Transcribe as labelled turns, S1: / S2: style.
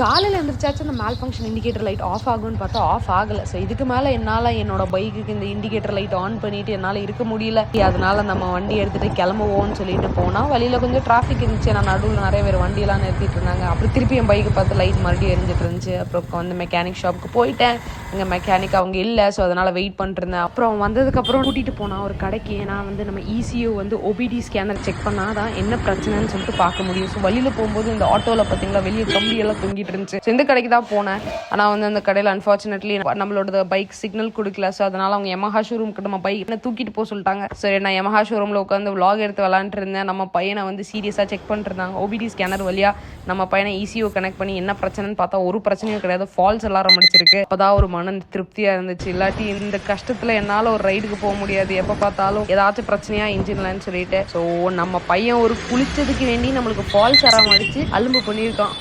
S1: காலையில் எழுந்திரிச்சாச்சு அந்த மேல் ஃபங்க்ஷன் இண்டிகேட்டர் லைட் ஆஃப் ஆகும்னு பார்த்தா ஆஃப் ஆகலை. ஸோ இதுக்கு மேலே என்னால் என்னோட பைக்குக்கு இந்த இண்டிகேட்டர் லைட் ஆன் பண்ணிட்டு என்னால் இருக்க முடியல. அதனால நம்ம வண்டி எடுத்துகிட்டு கிளம்புவோம்னு சொல்லிட்டு போனால் வழியில் கொஞ்சம் டிராஃபிக் இருந்துச்சு. நான் நடுவில் நிறைய பேர் வண்டியெல்லாம் நிறுத்திட்டு இருந்தாங்க. அப்புறம் திருப்பி என் பைக்கு பார்த்து லைட் மறுபடியும் எரிஞ்சிட்டு இருந்துச்சு. அப்புறம் வந்து மெக்கானிக் ஷாப்புக்கு போயிட்டேன். எங்கள் மெக்கானிக் அவங்க இல்லை, ஸோ அதனால் வெயிட் பண்ணிருந்தேன். அப்புறம் வந்ததுக்கப்புறம் கூட்டிகிட்டு போனால் ஒரு கடைக்கு. ஏன்னா வந்து நம்ம ECU வந்து OBD ஸ்கேனர் செக் பண்ணால் தான் என்ன பிரச்சனைன்னு சொல்லிட்டு பார்க்க முடியும். ஸோ வழியில் போகும்போது இந்த ஆட்டோவில் பார்த்தீங்களா வெளியே கம்பியெல்லாம் தொங்கிட்டு இருந்துச்சு. இந்த கடைக்கு தான் போனேன். ஆனால் வந்து அந்த கடையில் அன்ஃபார்ச்சுனேட்லி நம்மளோட பைக் சிக்னல் கொடுக்கல. ஸோ அதனால அவங்க Yamaha ஷோரூம்க்கு நம்ம பைக் என்ன தூக்கிட்டு போக சொல்லிட்டாங்க. சரி, நான் Yamaha ஷோரூமில் உட்காந்து vlog எடுத்து விளாண்டுட்டு இருந்தேன். நம்ம பையனை வந்து சீரியஸாக செக் பண்ணிட்டு இருந்தாங்க. OBD ஸ்கேனர் வழியா நம்ம பையனை ECU கனெக்ட் பண்ணி என்ன பிரச்சனைன்னு பார்த்தா ஒரு பிரச்சனையும் கிடையாது. ஃபால்ஸ் எல்லாரும் முடிச்சிருக்கு. அப்போதான் ஒரு மன திருப்தியாக இருந்துச்சு. இல்லாட்டி இந்த கஷ்டத்தில் என்னால் ஒரு ரைடுக்கு போக முடியாது. எப்போ பார்த்தாலும் ஏதாச்சும் பிரச்சனையா இன்ஜின்லன்னு சொல்லிட்டு. ஸோ நம்ம பையன் ஒரு குளிச்சதுக்கு வேண்டி நம்மளுக்கு ஃபால்ஸ் வராம அடிச்சு அலும்பு பண்ணியிருக்கான்.